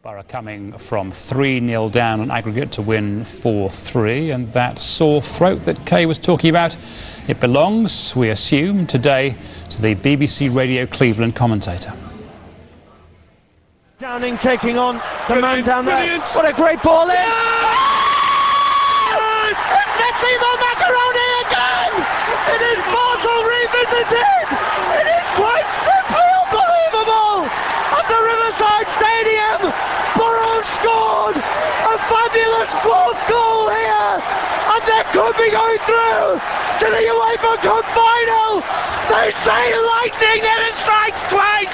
Boro coming from 3-0 down on aggregate to win 4-3, and that sore throat that Kay was talking about, it belongs, we assume, today to the BBC Radio Cleveland commentator. Downing taking on the man down there. What a great ball in! Yes! It's Massimo Macaroni again! It is Basel revisited! It is quite simply unbelievable! At the Riverside Stadium, Boro scored a fabulous fourth goal here, and they could be going through to the UEFA Cup final. They say lightning never strikes twice,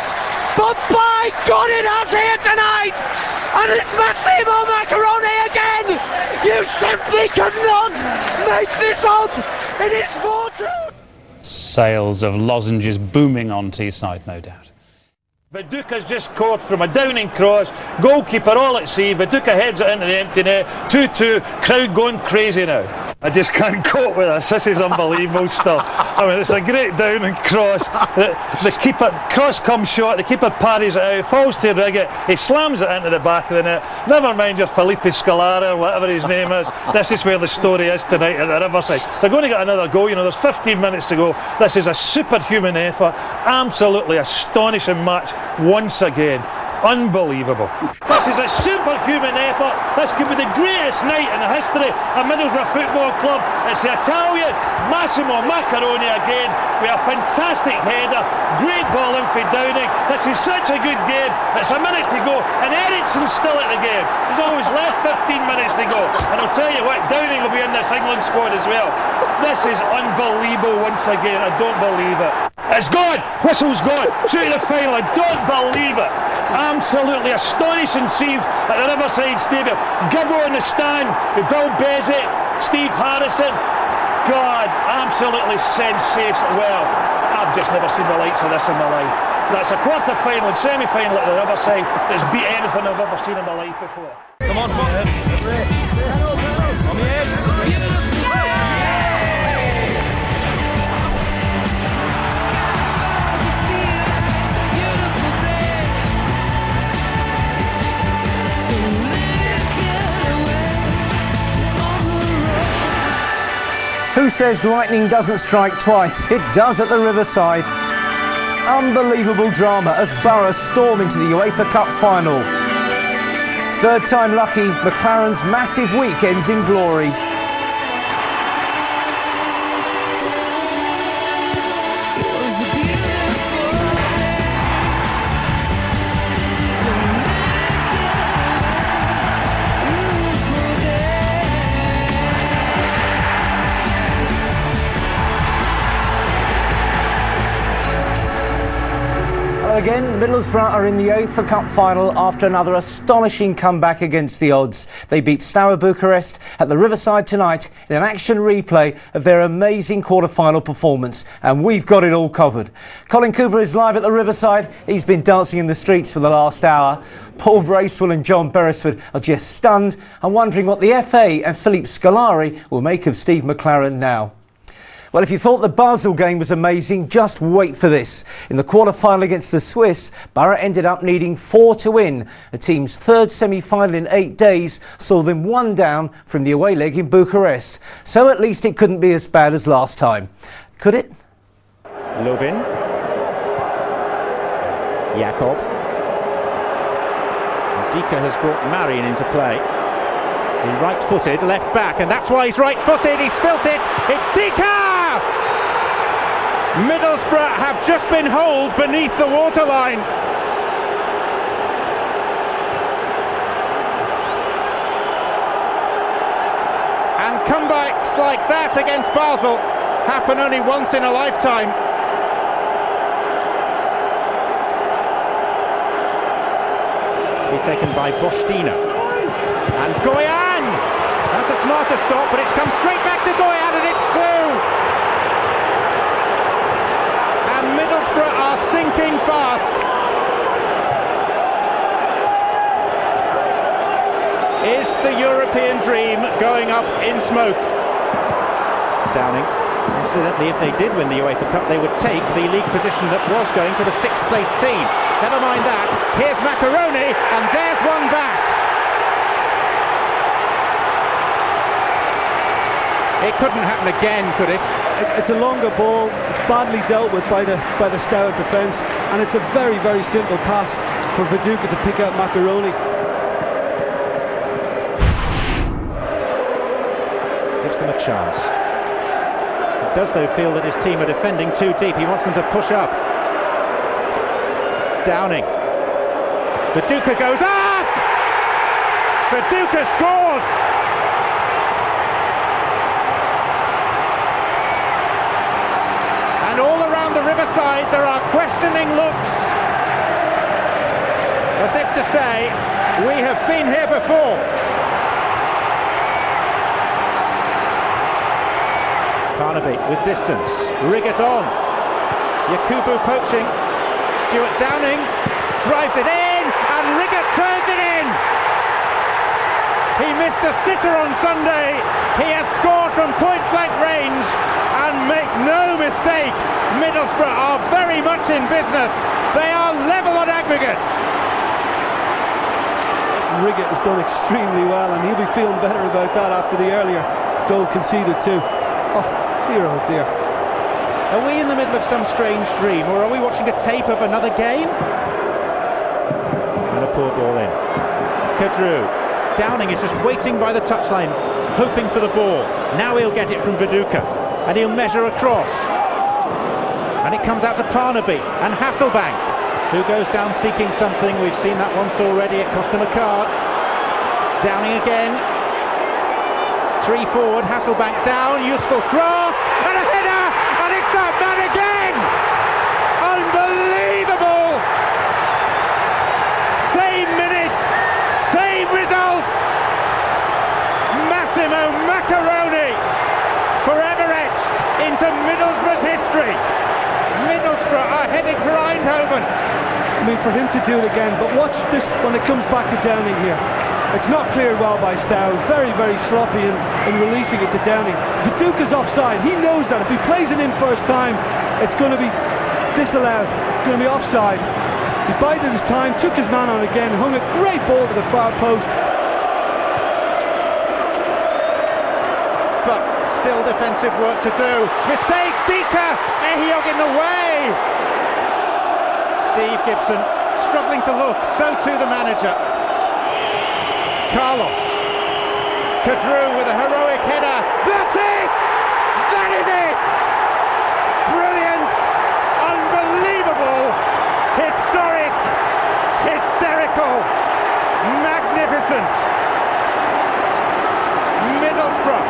but by God it has here tonight, and it's Massimo Macaroni again. You simply cannot make this up. It is 4-2. Sales of lozenges booming on Teesside, no doubt. Viduka's just scored from a Downing cross, goalkeeper all at sea, Viduka heads it into the empty net, 2-2, crowd going crazy now. I just can't cope with this is unbelievable stuff. I mean, it's a great Downing cross, the keeper, cross comes short, the keeper parries it out, falls to Riggett, he slams it into the back of the net. Never mind your Felipe Scolari or whatever his name is, this is where the story is tonight at the Riverside. They're going to get another goal, you know, there's 15 minutes to go. This is a superhuman effort, absolutely astonishing match. Once again, unbelievable. This is a superhuman effort. This could be the greatest night in the history of Middlesbrough Football Club. It's the Italian Massimo Macaroni again with a fantastic header. Great ball in for Downing. This is such a good game. It's a minute to go, and Eriksen's still at the game. He's always left 15 minutes to go. And I'll tell you what, Downing will be in this England squad as well. This is unbelievable once again. I don't believe it. It's gone! Whistle's gone! Shoot to the final, I don't believe it! Absolutely astonishing scenes at the Riverside Stadium. Gibbo in the stand with Bill Bezic, Steve Harrison. God, absolutely sensational. Well, I've just never seen the likes of this in my life. That's a quarter-final and semi-final at the Riverside that's beat anything I've ever seen in my life before. Come on, on the edge. Who says lightning doesn't strike twice? It does at the Riverside. Unbelievable drama as Boro storm into the UEFA Cup final. Third time lucky, McClaren's massive week ends in glory. Again, Middlesbrough are in the UEFA Cup final after another astonishing comeback against the odds. They beat Steaua Bucharest at the Riverside tonight in an action replay of their amazing quarter-final performance, and we've got it all covered. Colin Cooper is live at the Riverside. He's been dancing in the streets for the last hour. Paul Bracewell and John Beresford are just stunned and wondering what the FA and Felipe Scolari will make of Steve McClaren now. Well, if you thought the Basel game was amazing, just wait for this. In the quarter-final against the Swiss, Boro ended up needing 4 to win. The team's third semi-final in 8 days saw them 1 down from the away leg in Bucharest. So at least it couldn't be as bad as last time. Could it? Lubin. Jakob. Dika has brought Marion into play. The right-footed left back, and that's why he's right-footed. He spilt it. It's Dika! Middlesbrough have just been holed beneath the waterline. And comebacks like that against Basel happen only once in a lifetime. To be taken by Bostina. And Goyan! That's a smarter stop, but it's come straight back to Goyan, and it's 2! And Middlesbrough are sinking fast. Is the European dream going up in smoke? Downing. Incidentally, if they did win the UEFA Cup, they would take the league position that was going to the 6th place team. Never mind that. Here's Macaroni, and there's one back. it couldn't happen again, could it? It's a longer ball. It's badly dealt with by the Steaua defence, and it's a very, very simple pass for Viduka to pick out Macaroni. Gives them a chance. He does, though, feel that his team are defending too deep. He wants them to push up. Downing. Viduka goes up! Viduka scores! And all around the Riverside there are questioning looks, as if to say, we have been here before. Carnaby with distance, Riggett on, Yakubu poaching, Stuart Downing drives it in, and Riggett turns it in! He missed a sitter on Sunday, he has scored from point-blank range, and make no mistake, Middlesbrough are very much in business. They are level on aggregate. Riggett has done extremely well, and he'll be feeling better about that after the earlier goal conceded too. Oh dear, oh dear. Are we in the middle of some strange dream, or are we watching a tape of another game? And a poor ball in. Kadru. Downing is just waiting by the touchline, hoping for the ball. Now he'll get it from Viduka, and he'll measure across. And it comes out to Parnaby and Hasselbank, who goes down seeking something. We've seen that once already, it cost him a card. Downing again. 3 forward, Hasselbank down, useful cross, and a header, and it's that man again! Unbelievable! Same minute, same result! Massimo Macaroni, forever etched into Middlesbrough's history. Middlesbrough are heading for Eindhoven. I mean, for him to do it again, but watch this when it comes back to Downing here. It's not cleared well by Steaua, very, very sloppy in releasing it to Downing. Viduka's offside, he knows that. If he plays it in first time, it's going to be disallowed, it's going to be offside. He bided his time, took his man on again, hung a great ball to the far post. But still defensive work to do. Mistake, Dika, Ehiog in the way. Steve Gibson struggling to look, so too the manager. Carlos. Kadru with a heroic header. That's it! That is it! Brilliant! Unbelievable! Historic! Hysterical! Magnificent! Middlesbrough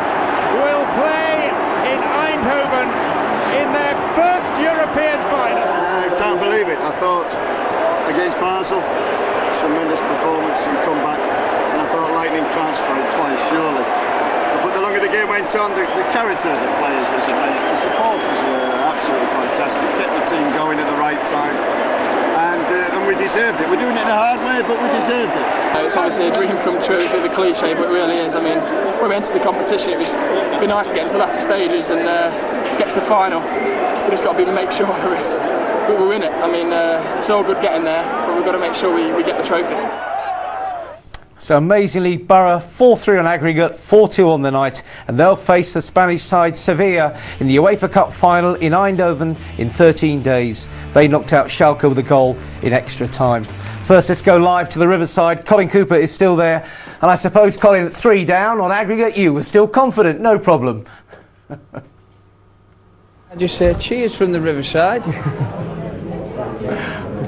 will play in Eindhoven in their first European final. I can't believe it. I thought against Basel, tremendous performance and comeback. And I thought Lightning can't strike twice, surely. But the longer the game went on, the character of the players was amazing. The supporters were absolutely fantastic. Kept the team going at the right time. And we deserved it. We're doing it in a hard way, but we deserved it. It's obviously a dream come true. It's a bit of a cliche, but it really is. I mean, when we entered the competition, it'd be nice to get into the latter stages and to get to the final. We just got to make sure we win it. I mean, it's all good getting there, but we've got to make sure we get the trophy. So amazingly, Boro 4-3 on aggregate, 4-2 on the night, and they'll face the Spanish side Sevilla in the UEFA Cup final in Eindhoven in 13 days. They knocked out Schalke with a goal in extra time. First, let's go live to the Riverside. Colin Cooper is still there, and I suppose, Colin, at 3 down on aggregate, you were still confident, no problem. I just say cheers from the Riverside.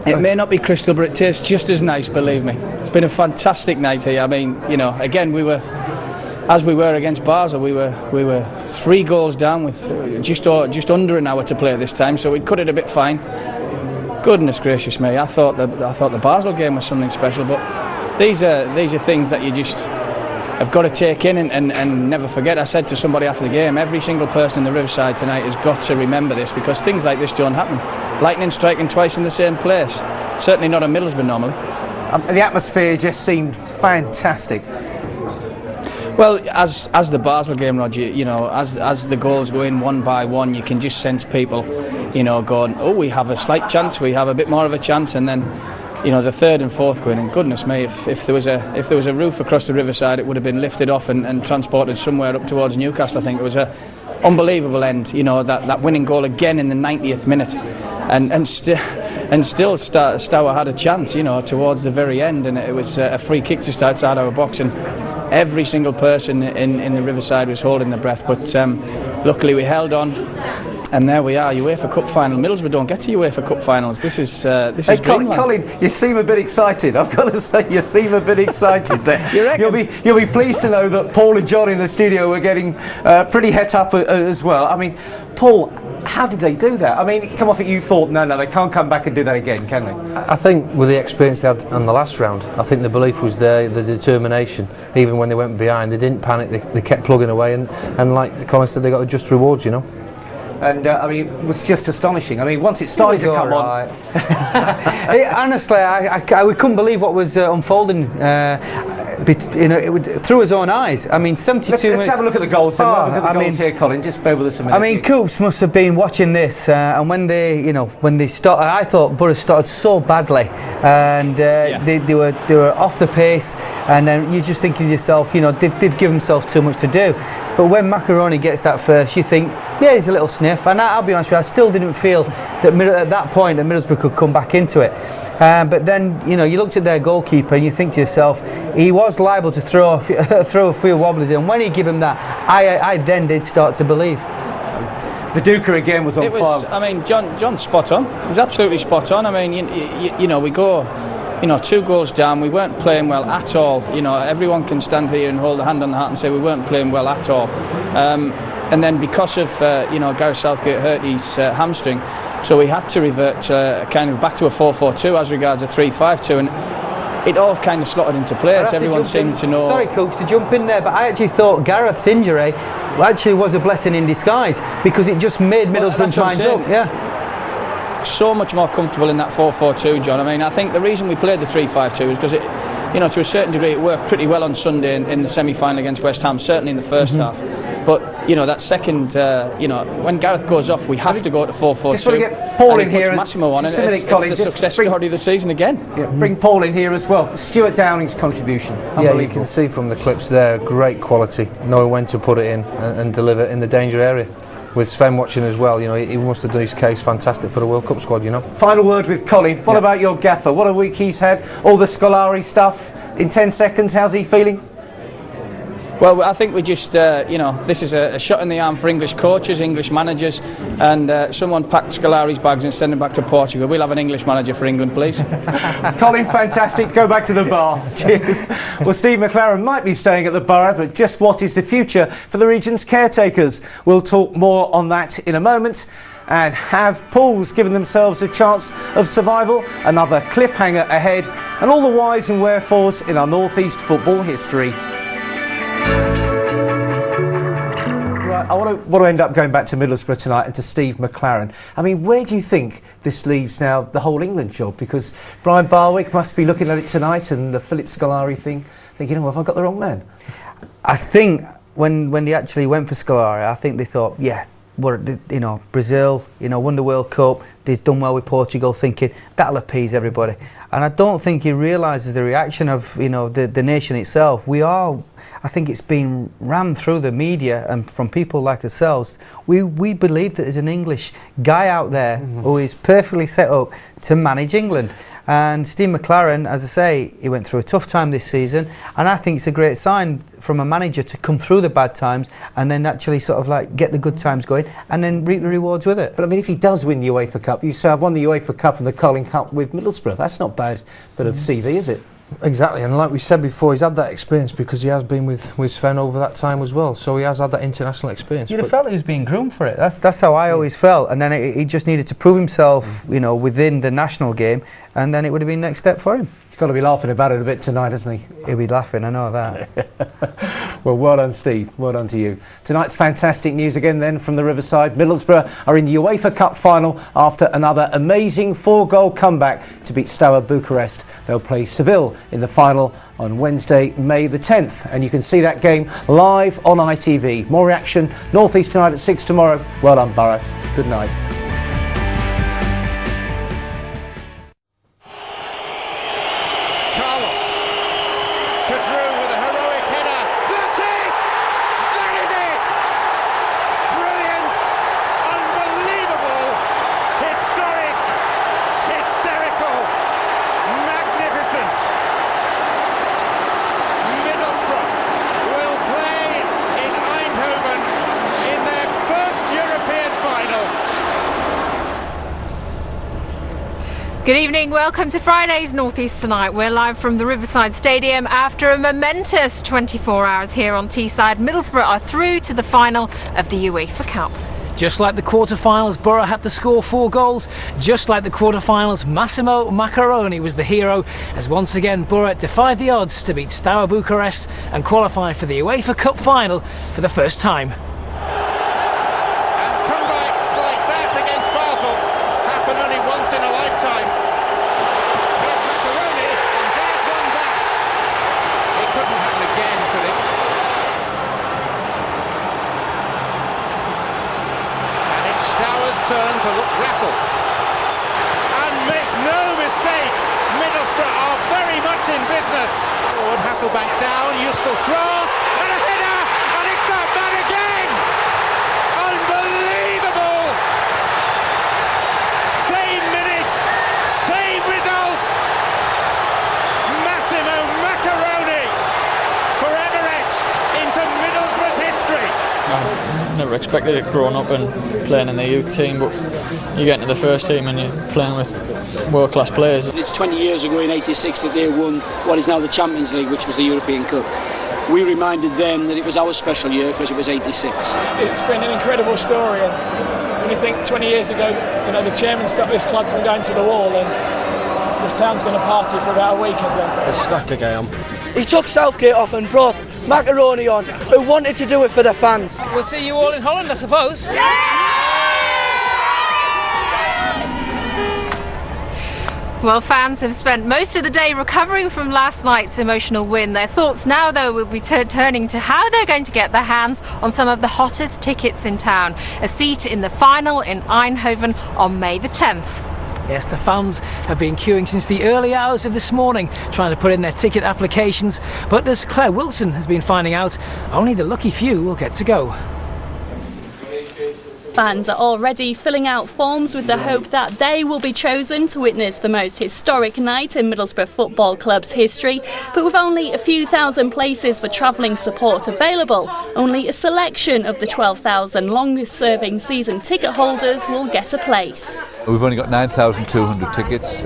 It may not be crystal, but it tastes just as nice, believe me. It's been a fantastic night here. I mean, you know, again, we were against Basel, we were 3 goals down with just under an hour to play this time, so we'd cut it a bit fine. Goodness gracious me, I thought the Basel game was something special, but these are things that you just have got to take in and never forget. I said to somebody after the game, every single person in the Riverside tonight has got to remember this, because things like this don't happen. Lightning striking twice in the same place. Certainly not a Middlesbrough normally. The atmosphere just seemed fantastic. Well, as the Basel game, Roger, you know, as the goals go in one by one, you can just sense people, you know, going, oh, we have a slight chance, we have a bit more of a chance, and then the third and fourth going, and goodness me, if there was a roof across the Riverside, it would have been lifted off and transported somewhere up towards Newcastle. I think it was a unbelievable end. That winning goal again in the 90th minute, and still Steaua had a chance, towards the very end, and it was a free kick just outside our box, and every single person in the Riverside was holding their breath, but luckily we held on. And there we are, UEFA Cup final. Middlesbrough don't get to UEFA Cup finals. This is Colin, you seem a bit excited. I've got to say, you seem a bit excited there. You'll be pleased to know that Paul and John in the studio were getting pretty het up as well. I mean, Paul, how did they do that? I mean, come off it, you thought, no, they can't come back and do that again, can they? I think with the experience they had on the last round, I think the belief was there, the determination. Even when they went behind, they didn't panic. They kept plugging away, and like Colin said, they got a just rewards, And I mean, it was just astonishing. I mean, once it started to come on, honestly, we couldn't believe what was unfolding. Through his own eyes. I mean, 72 let's minutes. have a look at the goals. Look at the goals here, Colin. Just bear with us a minute. I mean, Coops must have been watching this, and when they started, I thought Boro started so badly, and they were off the pace, and then you're just thinking to yourself, they've given themselves too much to do. But when Macaroni gets that first, you think, yeah, he's a little sniff. And I'll be honest with you, I still didn't feel that at that point that Middlesbrough could come back into it. But then, you looked at their goalkeeper and you think to yourself, he was liable to throw a few wobblers in. When he gave him that, I then did start to believe. Viduka again was on fire. I mean, John's spot on. He's absolutely spot on. I mean, we go 2 goals down. We weren't playing well at all. Everyone can stand here and hold a hand on the heart and say we weren't playing well at all. And then because of Gareth Southgate hurt his hamstring, so we had to revert kind of back to a 4-4-2 as regards a 3-5-2, and it all kind of slotted into place. Everyone seemed to know. Sorry, Coach, to jump in there, but I actually thought Gareth's injury actually was a blessing in disguise, because it just made Middlesbrough's minds up. Yeah. So much more comfortable in that 4-4-2, John. I mean, I think the reason we played the 3-5-2 is because it, to a certain degree, it worked pretty well on Sunday in the semi-final against West Ham, certainly in the first half. But that second, when Gareth goes off, we have to go to 4-4-2. Just want to get Paul in here. Massimo on, just and a minute, Colin. It's the success story of the season again. Yeah, bring Paul in here as well. Stuart Downing's contribution. Yeah, you can see from the clips there, great quality, knowing when to put it in and deliver in the danger area. With Sven watching as well, he must have done his case fantastic for the World Cup squad, Final word with Colin. What about your gaffer? What a week he's had. All the Scolari stuff in 10 seconds. How's he feeling? Well, I think we just, this is a shot in the arm for English coaches, English managers, and someone packed Scolari's bags and send them back to Portugal. We'll have an English manager for England, please. Colin, fantastic. Go back to the bar. Cheers. Well, Steve McClaren might be staying at the Borough, but just what is the future for the region's caretakers? We'll talk more on that in a moment. And have Pools given themselves a chance of survival? Another cliffhanger ahead, and all the whys and wherefores in our North East football history. I want to end up going back to Middlesbrough tonight and to Steve McClaren. I mean, where do you think this leaves now the whole England job? Because Brian Barwick must be looking at it tonight, and the Philip Scolari thing, thinking, have I got the wrong man? I think when they actually went for Scolari, I think they thought, Brazil, won the World Cup, they've done well with Portugal, thinking that'll appease everybody. And I don't think he realises the reaction of the nation itself. I think it's been rammed through the media and from people like ourselves. We believe that there's an English guy out there who is perfectly set up to manage England. And Steve McClaren, as I say, he went through a tough time this season, and I think it's a great sign from a manager to come through the bad times and then actually sort of like get the good times going and then reap the rewards with it. But I mean, if he does win the UEFA Cup, you say, I've won the UEFA Cup and the Carling Cup with Middlesbrough. That's not bad bit of CV, is it? Exactly, and like we said before, he's had that experience because he has been with Sven over that time as well, so he has had that international experience. You'd have felt he was being groomed for it. That's how I always felt, and then he just needed to prove himself, within the national game, and then it would have been next step for him. He's got to be laughing about it a bit tonight, hasn't he? He'll be laughing, I know that. Well, well done, Steve. Well done to you. Tonight's fantastic news again then from the Riverside. Middlesbrough are in the UEFA Cup final after another amazing 4-goal comeback to beat Steaua Bucharest. They'll play Seville in the final on Wednesday, May the 10th. And you can see that game live on ITV. More reaction, North East tonight at 6 tomorrow. Well done, Borough. Good night. Kadru with a heroic header. That's it! That is it! Brilliant! Unbelievable! Historic! Hysterical! Magnificent! Middlesbrough will play in Eindhoven in their first European final. Good evening, welcome to Friday's North East Tonight. We're live from the Riverside Stadium after a momentous 24 hours here on Teesside. Middlesbrough are through to the final of the UEFA Cup. Just like the quarter-finals, Boro had to score 4 goals. Just like the quarter-finals, Massimo Maccaroni was the hero, as once again Boro defied the odds to beat Steaua Bucharest and qualify for the UEFA Cup final for the first time. And comebacks like that against Basel happen only once in a lifetime. Here's Maccaroni, and there's one back. It couldn't happen again, could it? And it's Staua's turn to look grappled. And make no mistake, Middlesbrough are very much in business. Forward, Hasselbank down, useful cross, and a header, and it's that man again! Unbelievable! Same minute, same result! Massimo Maccaroni, forever etched into Middlesbrough's history. I never expected it growing up and playing in the youth team, but you get into the first team and you're playing with world-class players. It's 20 years ago in '86 that they won what is now the Champions League, which was the European Cup. We reminded them that it was our special year because it was '86. It's been an incredible story, and when you think 20 years ago, you know, the chairman stopped this club from going to the wall, and this town's going to party for about a week. It's not the game. He took Southgate off and brought Maccaroni on, who wanted to do it for the fans. We'll see you all in Holland, I suppose. Well, fans have spent most of the day recovering from last night's emotional win. Their thoughts now, though, will be turning to how they're going to get their hands on some of the hottest tickets in town. A seat in the final in Eindhoven on May the 10th. Yes, the fans have been queuing since the early hours of this morning, trying to put in their ticket applications. But as Claire Wilson has been finding out, only the lucky few will get to go. Fans are already filling out forms with the hope that they will be chosen to witness the most historic night in Middlesbrough Football Club's history. But with only a few thousand places for travelling support available, only a selection of the 12,000 longest-serving season ticket holders will get a place. We've only got 9,200 tickets.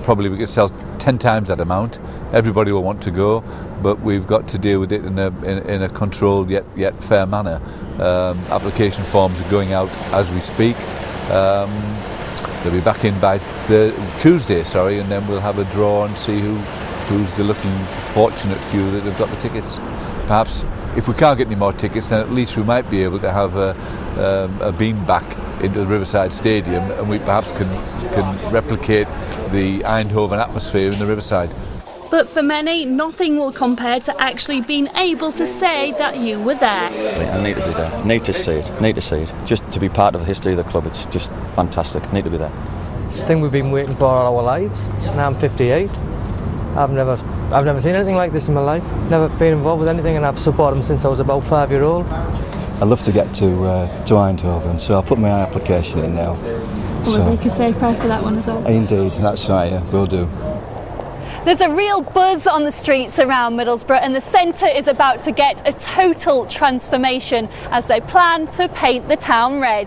Probably we could sell 10 times that amount. Everybody will want to go, but we've got to deal with it in a controlled yet fair manner. Application forms are going out as we speak. They'll be back in by Tuesday, and then we'll have a draw and see who's the looking fortunate few that have got the tickets. Perhaps if we can't get any more tickets, then at least we might be able to have a beam back into the Riverside Stadium, and we perhaps can replicate the Eindhoven atmosphere in the Riverside. But for many, nothing will compare to actually being able to say that you were there. I need to be there. Need to see it. Just to be part of the history of the club, it's just fantastic. Need to be there. It's a thing we've been waiting for all our lives. Now I'm 58. I've never seen anything like this in my life. Never been involved with anything, and I've supported them since I was about 5-year-old. I'd love to get to Eindhoven, so I'll put my application in now. Well, you could say a prayer for that one as well. Indeed, that's right, yeah, will do. There's a real buzz on the streets around Middlesbrough, and the centre is about to get a total transformation as they plan to paint the town red.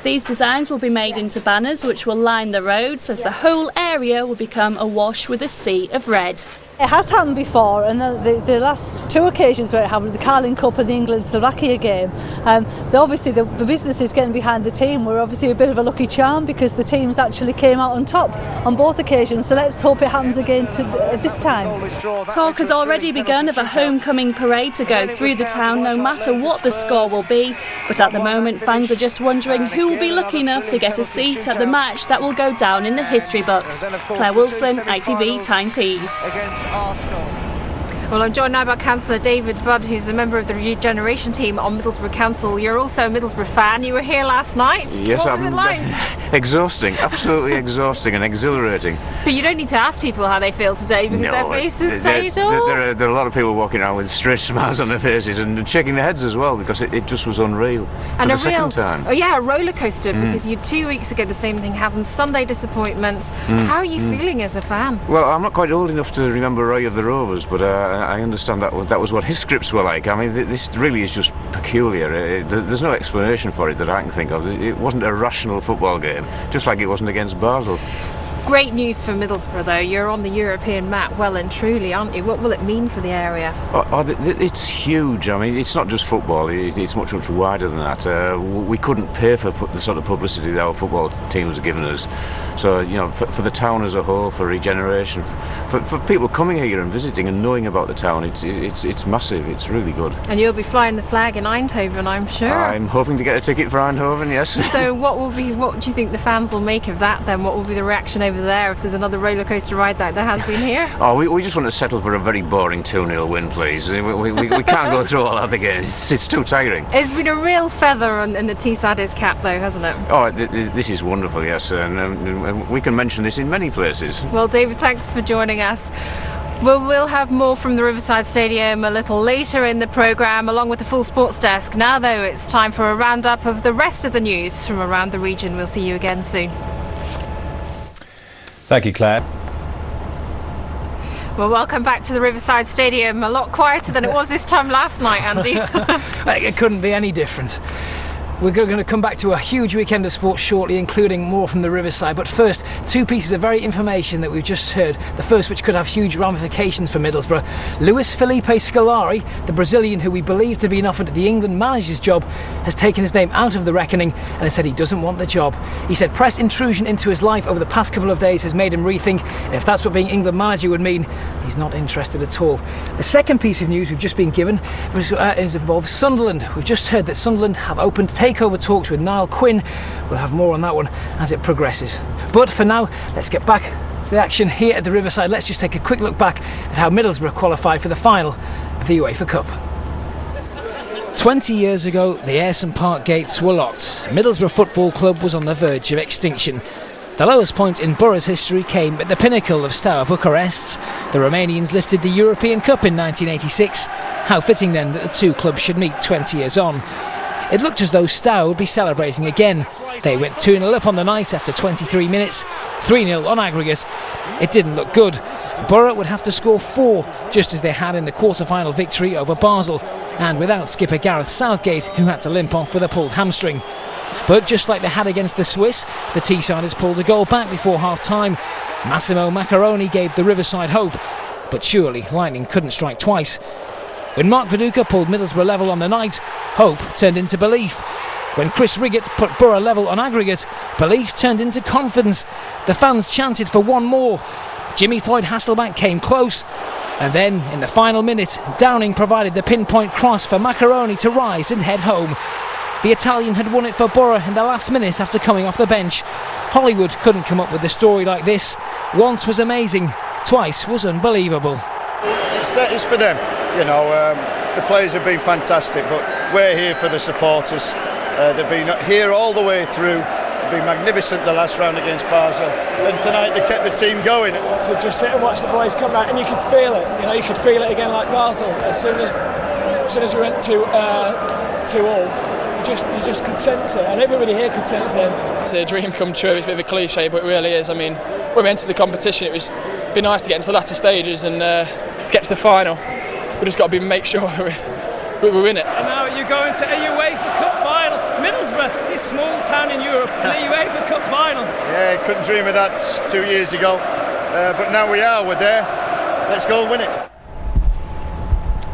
These designs will be made into banners which will line the roads as the whole area will become awash with a sea of red. It has happened before, and the last two occasions where it happened, the Carling Cup and the England-Slovakia game, obviously the businesses getting behind the team were obviously a bit of a lucky charm because the teams actually came out on top on both occasions, so let's hope it happens again this time. Talk has already begun of a homecoming parade to go through the town no matter what the score will be, but at the moment fans are just wondering who will be lucky enough to get a seat at the match that will go down in the history books. Claire Wilson, ITV Tyne Tees. Arsenal. Well, I'm joined now by Councillor David Budd, who's a member of the regeneration team on Middlesbrough Council. You're also a Middlesbrough fan. You were here last night. Yes, what was it like? Exhausting, absolutely exhausting and exhilarating. But you don't need to ask people how they feel today because their faces say it all. There are a lot of people walking around with straight smiles on their faces and shaking their heads as well because it just was unreal. And for the second time. Oh yeah, a roller coaster because 2 weeks ago the same thing happened. Sunday disappointment. How are you feeling as a fan? Well, I'm not quite old enough to remember Roy of the Rovers, but I understand that was what his scripts were like. I mean, this really is just peculiar. There's no explanation for it that I can think of. It wasn't a rational football game, just like it wasn't against Basel. Great news for Middlesbrough though, you're on the European map well and truly, aren't you? What will it mean for the area? It's huge. I mean, it's not just football, it's much wider than that. We couldn't pay for the sort of publicity that our football teams are giving us. So, you know, for the town as a whole, for regeneration, for people coming here and visiting and knowing about the town, it's massive, it's really good. And you'll be flying the flag in Eindhoven, I'm sure. I'm hoping to get a ticket for Eindhoven, yes. So what do you think the fans will make of that then? What will be the reaction over there if there's another roller coaster ride like there has been here? We just want to settle for a very boring 2-0 win, please. We can't go through all that again. It's too tiring. It's been a real feather in the T-Sadis cap though, hasn't it? This is wonderful, yes, and we can mention this in many places. Well, David, thanks for joining us. We'll have more from the Riverside Stadium a little later in the programme, along with the full sports desk. Now, though, it's time for a roundup of the rest of the news from around the region. We'll see you again soon. Thank you, Claire. Well, welcome back to the Riverside Stadium. A lot quieter than it was this time last night, Andy. It couldn't be any different. We're going to come back to a huge weekend of sports shortly, including more from the Riverside. But first, two pieces of very information that we've just heard. The first, which could have huge ramifications for Middlesbrough. Luis Felipe Scolari, the Brazilian who we believe to be offered the England manager's job, has taken his name out of the reckoning and has said he doesn't want the job. He said press intrusion into his life over the past couple of days has made him rethink, and if that's what being England manager would mean, he's not interested at all. The second piece of news we've just been given involves Sunderland. We've just heard that Sunderland have opened takeover talks with Niall Quinn. We'll have more on that one as it progresses. But for now, let's get back to the action here at the Riverside. Let's just take a quick look back at how Middlesbrough qualified for the final of the UEFA Cup. 20 years ago, the Ayresome Park gates were locked. Middlesbrough Football Club was on the verge of extinction. The lowest point in Boro's history came at the pinnacle of Steaua Bucharest. The Romanians lifted the European Cup in 1986. How fitting then that the two clubs should meet 20 years on. It looked as though Steaua would be celebrating again. They went 2-0 up on the night after 23 minutes, 3-0 on aggregate. It didn't look good. Boro would have to score 4, just as they had in the quarter-final victory over Basel, and without skipper Gareth Southgate, who had to limp off with a pulled hamstring. But just like they had against the Swiss, the T-Siders pulled a goal back before half-time. Massimo Maccaroni gave the Riverside hope, but surely lightning couldn't strike twice. When Mark Viduka pulled Middlesbrough level on the night, hope turned into belief. When Chris Riggett put Boro level on aggregate, belief turned into confidence. The fans chanted for one more. Jimmy Floyd Hasselback came close. And then, in the final minute, Downing provided the pinpoint cross for Maccaroni to rise and head home. The Italian had won it for Boro in the last minute after coming off the bench. Hollywood couldn't come up with a story like this. Once was amazing, twice was unbelievable. It's for them. You know, the players have been fantastic, but we're here for the supporters. They've been here all the way through. They've been magnificent the last round against Basel, and tonight they kept the team going. To just sit and watch the boys come back, and you could feel it. You know, you could feel it again like Basel. As soon as we went 2-2-all, you just could sense it, and everybody here could sense it. It's a dream come true. It's a bit of a cliche, but it really is. I mean, when we entered the competition, it'd be nice to get into the latter stages and to get to the final. We just got to make sure we win it. And now you're going to a UEFA Cup final. Middlesbrough, this small town in Europe, in a UEFA Cup final. Yeah, couldn't dream of that 2 years ago. But now we're there. Let's go and win it.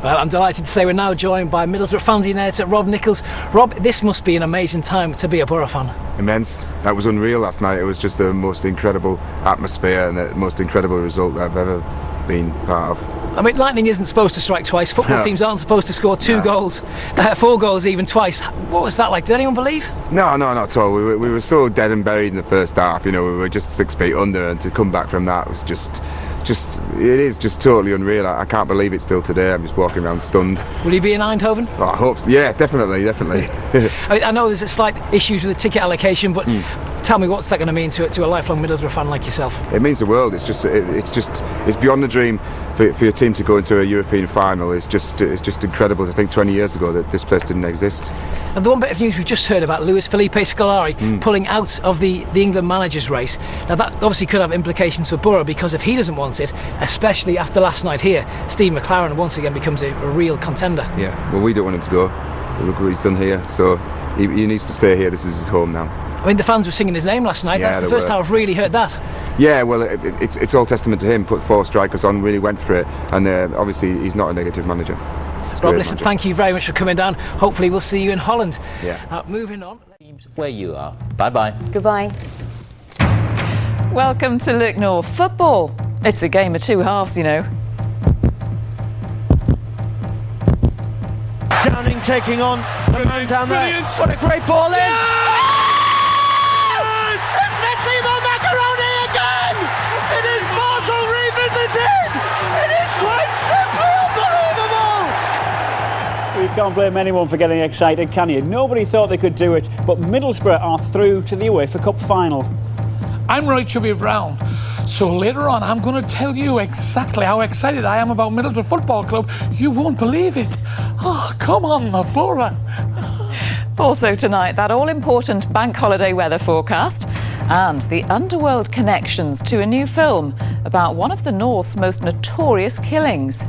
Well, I'm delighted to say we're now joined by Middlesbrough fanzine editor Rob Nichols. Rob, this must be an amazing time to be a Boro fan. Immense. That was unreal last night. It was just the most incredible atmosphere and the most incredible result that I've ever been part of. I mean, lightning isn't supposed to strike twice. Football teams aren't supposed to score 4 goals even twice. What was that like? Did anyone believe? No, not at all. We were so dead and buried in the first half. We were just 6 feet under, and to come back from that was just it is just totally unreal. I can't believe it still today. I'm just walking around stunned. Will you be in Eindhoven? Oh, I hope so. Yeah, definitely. I know there's slight issues with the ticket allocation, but tell me, what's that going to mean to a lifelong Middlesbrough fan like yourself? It means the world. It's beyond the dream for your team to go into a European final. It's just incredible to think 20 years ago that this place didn't exist. And the one bit of news we've just heard about Luis Felipe Scolari pulling out of the England managers race. Now that obviously could have implications for Boro, because if he doesn't want it, especially after last night here, Steve McClaren once again becomes a real contender. Yeah, well, we don't want him to go. Look what he's done here, so he needs to stay here. This is his home now. I mean, the fans were singing his name last night. Yeah, that's the first time I've really heard that. Yeah, well, it's all testament to him. Put 4 strikers on, really went for it, and obviously he's not a negative manager. Rob, listen, thank you very much for coming down. Hopefully we'll see you in Holland. Yeah. Moving on. Where you are. Bye-bye. Goodbye. Welcome to Look North Football. It's a game of 2 halves, you know. Downing taking on the man down there. What a great ball in! Yes! It's Massimo Macaroni again! It is Basel revisited! It is quite simply unbelievable! You can't blame anyone for getting excited, can you? Nobody thought they could do it, but Middlesbrough are through to the UEFA Cup final. I'm Roy Chubby Brown. So later on, I'm going to tell you exactly how excited I am about Middlesbrough Football Club. You won't believe it. Oh, come on, the Boro. Also tonight, that all-important bank holiday weather forecast and the underworld connections to a new film about one of the North's most notorious killings.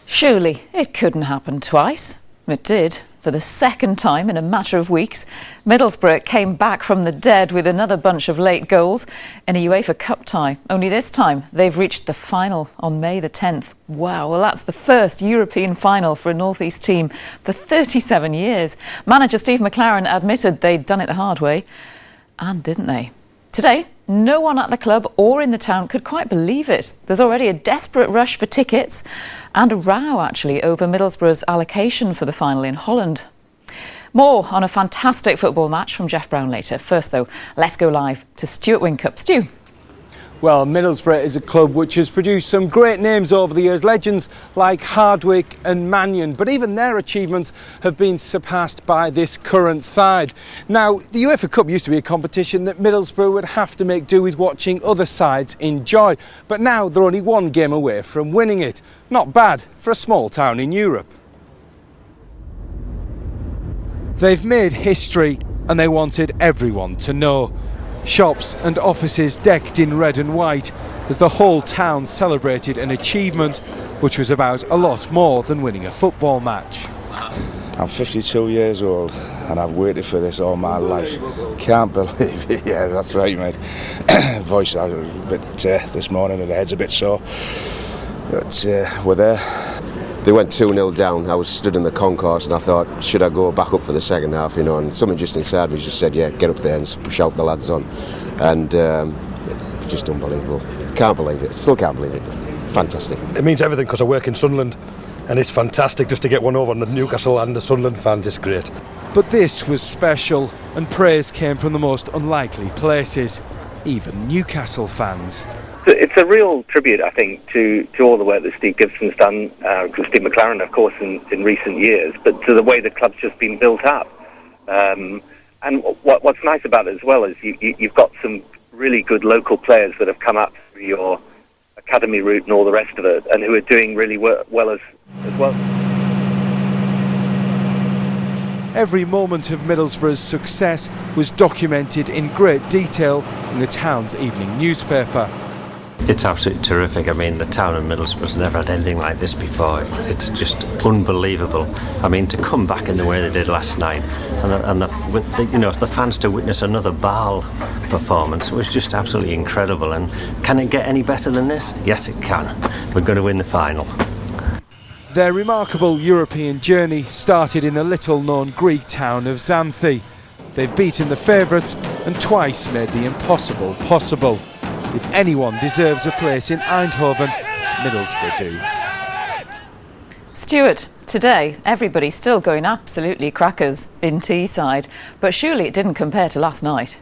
Surely it couldn't happen twice. It did. For the second time in a matter of weeks, Middlesbrough came back from the dead with another bunch of late goals in a UEFA Cup tie. Only this time, they've reached the final on May the 10th. Wow, well, that's the first European final for a North East team for 37 years. Manager Steve McClaren admitted they'd done it the hard way. And didn't they? Today, no one at the club or in the town could quite believe it. There's already a desperate rush for tickets and a row, actually, over Middlesbrough's allocation for the final in Holland. More on a fantastic football match from Jeff Brown later. First, though, let's go live to Stuart Wincup. Stu. Well, Middlesbrough is a club which has produced some great names over the years, legends like Hardwick and Mannion, but even their achievements have been surpassed by this current side. Now, the UEFA Cup used to be a competition that Middlesbrough would have to make do with watching other sides enjoy, but now they're only 1 game away from winning it. Not bad for a small town in Europe. They've made history and they wanted everyone to know. Shops and offices decked in red and white as the whole town celebrated an achievement which was about a lot more than winning a football match. I'm 52 years old and I've waited for this all my life. Can't believe it. Yeah, that's right, mate. Voice a bit this morning and the head's a bit sore. But we're there. They went 2-0 down. I was stood in the concourse and I thought, should I go back up for the second half, and something just inside me just said, yeah, get up there and shout the lads on. And just unbelievable. Can't believe it. Still can't believe it. Fantastic. It means everything because I work in Sunderland and it's fantastic just to get one over on the Newcastle and the Sunderland fans. It's great. But this was special and praise came from the most unlikely places, even Newcastle fans. It's a real tribute, I think, to all the work that Steve Gibson's done, Steve McClaren, of course, in recent years, but to the way the club's just been built up. And what's nice about it as well is you've got some really good local players that have come up through your academy route and all the rest of it, and who are doing really well as well. Every moment of Middlesbrough's success was documented in great detail in the town's evening newspaper. It's absolutely terrific. I mean, the town of Middlesbrough's never had anything like this before. It's just unbelievable. I mean, to come back in the way they did last night, and the fans to witness another Bâle performance was just absolutely incredible. And can it get any better than this? Yes, it can. We're going to win the final. Their remarkable European journey started in the little-known Greek town of Xanthi. They've beaten the favourites and twice made the impossible possible. If anyone deserves a place in Eindhoven, Middlesbrough do. Stuart, today everybody's still going absolutely crackers in Teesside, but surely it didn't compare to last night.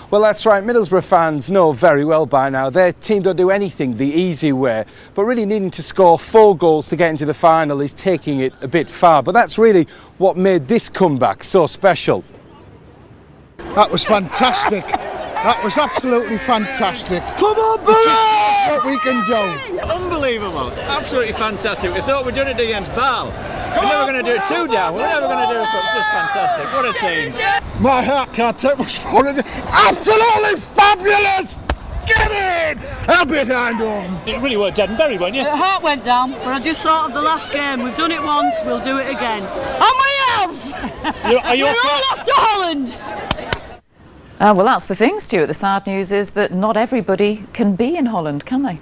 Well, that's right. Middlesbrough fans know very well by now their team don't do anything the easy way, but really needing to score 4 goals to get into the final is taking it a bit far. But that's really what made this comeback so special. That was fantastic. That was absolutely fantastic. Come on, Boro! What we can do. Unbelievable. Absolutely fantastic. We thought we'd done it against Bâle. We're never going to do it 2 down. We're never going to do it. Just fantastic. What a team. My heart can't take much more of it. Absolutely fabulous! Get in! I'll be at Eindhoven. It really were dead and buried, weren't you? The heart went down, but I just thought of the last game. We've done it once, we'll do it again. And we have! We're all off to Holland! Well, that's the thing, Stuart. The sad news is that not everybody can be in Holland, can they?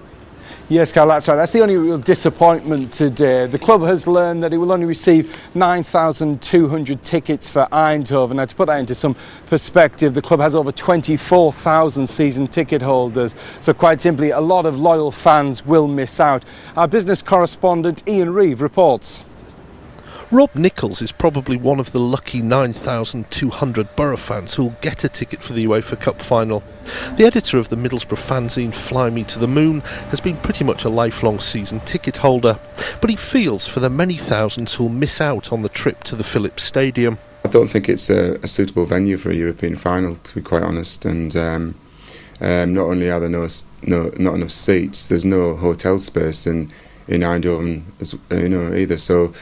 Yes, Carl, that's right. That's the only real disappointment today. The club has learned that it will only receive 9,200 tickets for Eindhoven. Now, to put that into some perspective, the club has over 24,000 season ticket holders. So quite simply, a lot of loyal fans will miss out. Our business correspondent Ian Reeve reports. Rob Nichols is probably one of the lucky 9,200 Boro fans who will get a ticket for the UEFA Cup final. The editor of the Middlesbrough fanzine Fly Me to the Moon has been pretty much a lifelong season ticket holder, but he feels for the many thousands who will miss out on the trip to the Philips Stadium. I don't think it's a suitable venue for a European final, to be quite honest, and not only are there not enough seats, there's no hotel space in Eindhoven either, so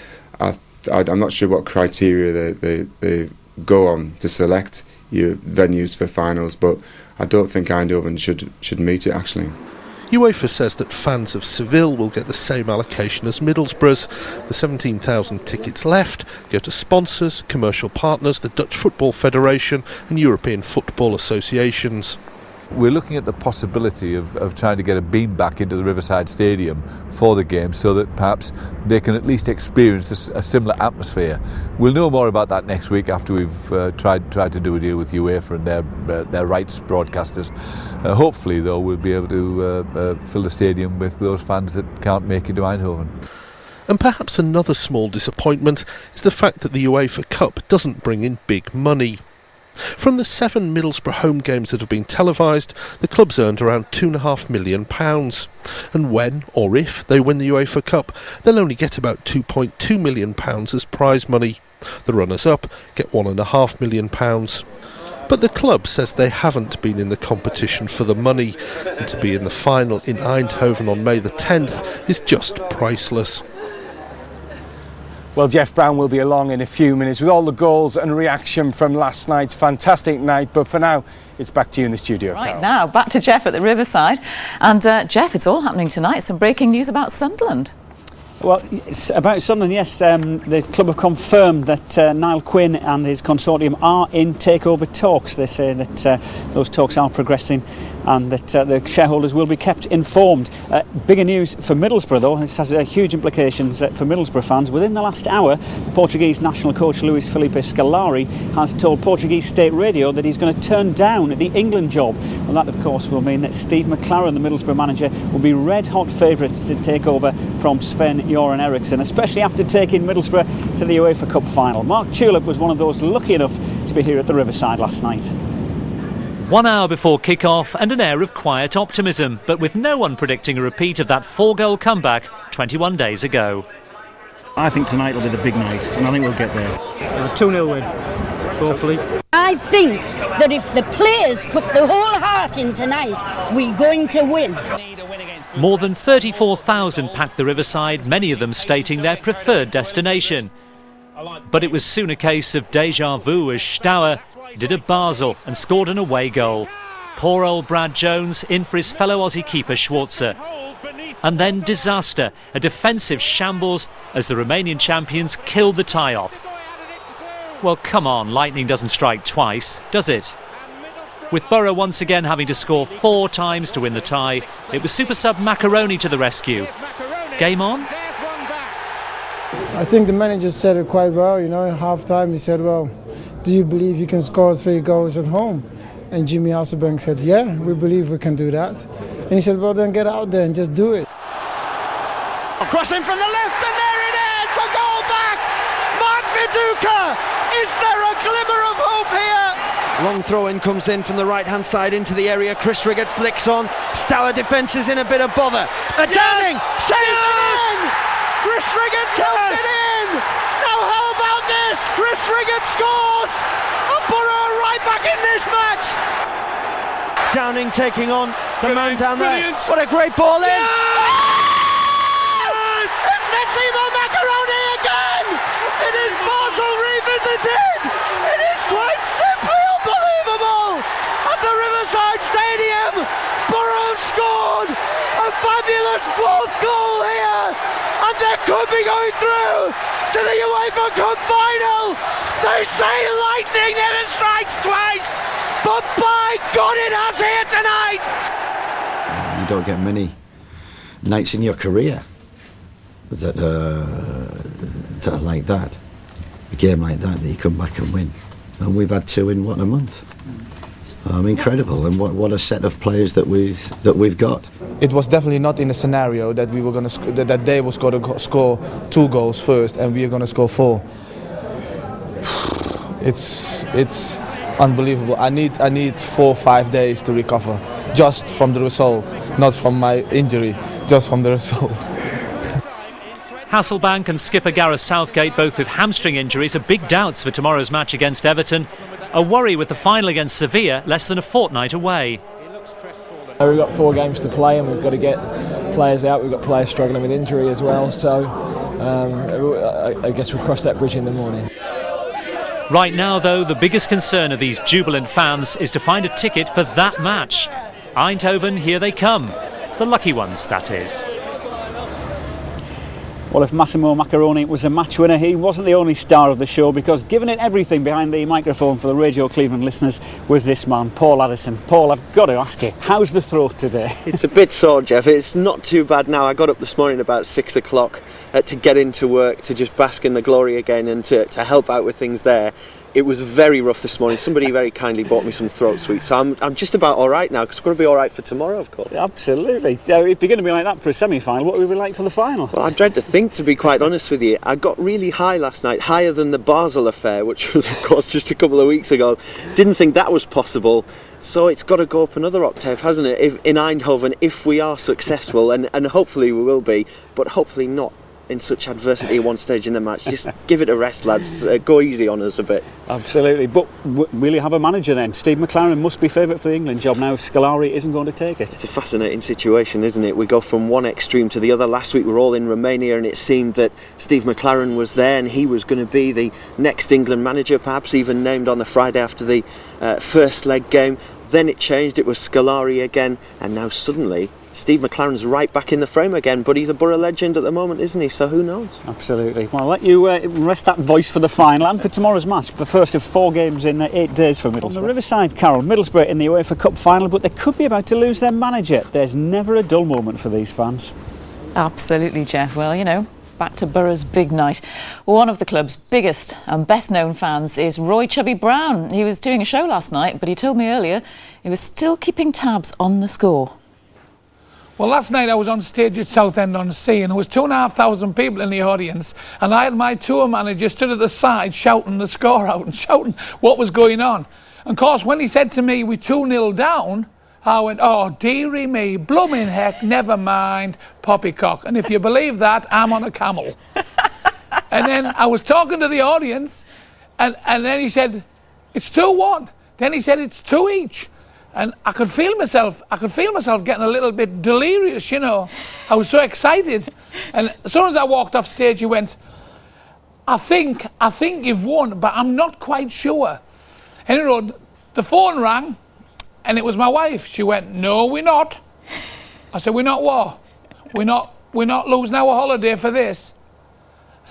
I'm not sure what criteria they go on to select your venues for finals, but I don't think Eindhoven should meet it, actually. UEFA says that fans of Seville will get the same allocation as Middlesbrough's. The 17,000 tickets left go to sponsors, commercial partners, the Dutch Football Federation and European football associations. We're looking at the possibility of trying to get a beam back into the Riverside Stadium for the game so that perhaps they can at least experience a similar atmosphere. We'll know more about that next week after we've tried to do a deal with UEFA and their rights broadcasters. Hopefully, though, we'll be able to fill the stadium with those fans that can't make it to Eindhoven. And perhaps another small disappointment is the fact that the UEFA Cup doesn't bring in big money. From the 7 Middlesbrough home games that have been televised, the club's earned around £2.5 million. And when, or if, they win the UEFA Cup, they'll only get about £2.2 million as prize money. The runners-up get £1.5 million. But the club says they haven't been in the competition for the money, and to be in the final in Eindhoven on May the 10th is just priceless. Well, Jeff Brown will be along in a few minutes with all the goals and reaction from last night's fantastic night. But for now, it's back to you in the studio, Right, Carol. now back to Jeff at the Riverside. And Jeff, it's all happening tonight. Some breaking news about Sunderland. Well, it's about Sunderland, yes. The club have confirmed that Niall Quinn and his consortium are in takeover talks. They say that those talks are progressing and that the shareholders will be kept informed. Bigger news for Middlesbrough, though. This has huge implications for Middlesbrough fans. Within the last hour, Portuguese national coach Luis Felipe Scolari has told Portuguese state radio that he's going to turn down the England job. And that, of course, will mean that Steve McClaren, the Middlesbrough manager, will be red-hot favourites to take over from Sven-Göran Eriksson, especially after taking Middlesbrough to the UEFA Cup final. Mark Tulip was one of those lucky enough to be here at the Riverside last night. 1 hour before kick-off and an air of quiet optimism, but with no one predicting a repeat of that 4-goal comeback 21 days ago. I think tonight will be the big night, and I think we'll get there. A 2-0 win, hopefully. I think that if the players put the whole heart in tonight, we're going to win. More than 34,000 packed the Riverside, many of them stating their preferred destination. But it was soon a case of deja vu as Steaua did at Basel and scored an away goal. Poor old Brad Jones in for his fellow Aussie keeper Schwarzer. And then disaster, a defensive shambles as the Romanian champions killed the tie off. Well, come on, lightning doesn't strike twice, does it? With Boro once again having to score 4 times to win the tie, it was super sub Macaroni to the rescue. Game on? I think the manager said it quite well, in half-time he said, well, do you believe you can score 3 goals at home? And Jimmy Hasselbank said, yeah, we believe we can do that. And he said, well, then get out there and just do it. Crossing from the left, and there it is, the goal back! Mark Viduka! Is there a glimmer of hope here? Long throw-in comes in from the right-hand side into the area. Chris Riggott flicks on. Steaua defence is in a bit of bother. Downing! Saved it in! Chris Riggott tipped it in! Now how about this? Chris Riggott scores! And Boro are right back in this match! Downing taking on the man down there. What a great ball in! It's Massimo Macaroni again! It is Basel revisited! It is quite simply unbelievable! At the Riverside Stadium, Boro scored a fabulous 4th goal here! And they could be going through to the UEFA Cup final! They say lightning never strikes twice! But by God it has here tonight! You don't get many nights in your career that are like that, a game like that you come back and win, and we've had 2 in what, a month. Incredible, and what a set of players that we've got. It was definitely not in a scenario that we were going to that they was going to score 2 goals first and we are going to score 4. It's unbelievable. I need 4 or 5 days to recover, just from the result, not from my injury, just from the result. Hasselbank and skipper Gareth Southgate both with hamstring injuries are big doubts for tomorrow's match against Everton. A worry with the final against Sevilla less than a fortnight away. We've got 4 games to play and we've got to get players out. We've got players struggling with injury as well, so I guess we'll cross that bridge in the morning. Right now though, the biggest concern of these jubilant fans is to find a ticket for that match. Eindhoven, here they come. The lucky ones, that is. Well, if Massimo Macaroni was a match winner, he wasn't the only star of the show, because giving it everything behind the microphone for the Radio Cleveland listeners was this man, Paul Addison. Paul, I've got to ask you, how's the throat today? It's a bit sore, Jeff. It's not too bad now. I got up this morning about 6 o'clock to get into work, to just bask in the glory again and to help out with things there. It was very rough this morning. Somebody very kindly bought me some throat sweets, so I'm just about all right now, because it's going to be all right for tomorrow, of course. Absolutely. If you're going to be like that for a semi-final, what will it be like for the final? Well, I dread to think, to be quite honest with you. I got really high last night, higher than the Basel affair, which was, of course, just a couple of weeks ago. Didn't think that was possible. So it's got to go up another octave, hasn't it, in Eindhoven, if we are successful, and hopefully we will be, but hopefully not in such adversity at one stage in the match. Just give it a rest, lads. Go easy on us a bit. Absolutely. But will you have a manager then? Steve McClaren must be favourite for the England job now if Scolari isn't going to take it. It's a fascinating situation, isn't it? We go from one extreme to the other. Last week we were all in Romania and it seemed that Steve McClaren was there and he was going to be the next England manager, perhaps even named on the Friday after the first leg game. Then it changed, it was Scolari again, and now suddenly Steve McClaren's right back in the frame again, but he's a Boro legend at the moment, isn't he? So who knows? Absolutely. Well, I'll let you rest that voice for the final and for tomorrow's match, the first of 4 games in 8 days for Middlesbrough. On the Riverside, Carol, Middlesbrough in the UEFA Cup final, but they could be about to lose their manager. There's never a dull moment for these fans. Absolutely, Jeff. Well, you know, back to Boro's big night. One of the club's biggest and best known fans is Roy Chubby Brown. He was doing a show last night, but he told me earlier he was still keeping tabs on the score. Well, last night I was on stage at Southend-on-Sea and there was 2,500 people in the audience, and I had my tour manager stood at the side shouting the score out and shouting what was going on. And of course, when he said to me, we're 2-0 down, I went, oh, dearie me, blooming heck, never mind, poppycock. And if you believe that, I'm on a camel. And then I was talking to the audience, and then he said, it's 2-1. Then he said, it's 2 each. And I could feel myself getting a little bit delirious, you know. I was so excited. And as soon as I walked off stage, he went, I think you've won, but I'm not quite sure. And you know, the phone rang, And it was my wife. She went, "No, we're not." I said, "We're not what? We're not losing our holiday for this."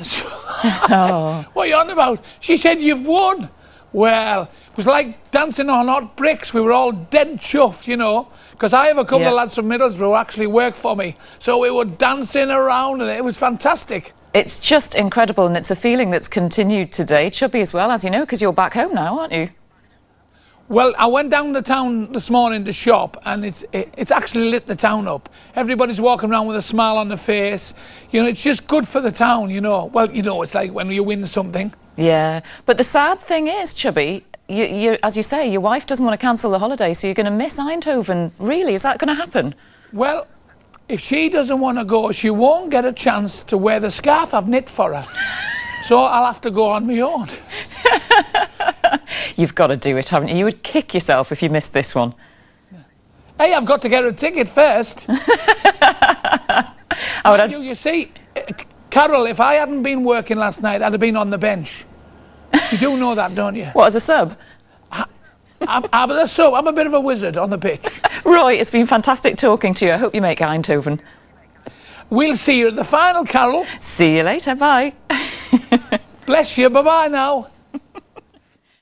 So I said, "What are you on about?" She said, "You've won." Well, it was like dancing on hot bricks. We were all dead chuffed, you know, because I have a couple of lads from Middlesbrough who actually work for me. So we were dancing around and it was fantastic. It's just incredible, and it's a feeling that's continued today. Chubby as well, as you know, because you're back home now, aren't you? Well, I went down to town this morning to shop, and it's actually lit the town up. Everybody's walking around with a smile on their face. You know, it's just good for the town, you know. Well, you know, it's like when you win something. Yeah, but the sad thing is, Chubby, you, as you say, your wife doesn't want to cancel the holiday, so you're going to miss Eindhoven. Really, is that going to happen? Well, if she doesn't want to go, she won't get a chance to wear the scarf I've knit for her. So I'll have to go on my own. You've got to do it, haven't you? You would kick yourself if you missed this one. Hey, I've got to get a ticket first. You see, Carol, if I hadn't been working last night, I'd have been on the bench. You do know that, don't you? What, as a sub? I'm a sub. I'm a bit of a wizard on the pitch. Roy, it's been fantastic talking to you. I hope you make Eindhoven. We'll see you at the final, Carol. See you later. Bye. Bless you. Bye-bye now.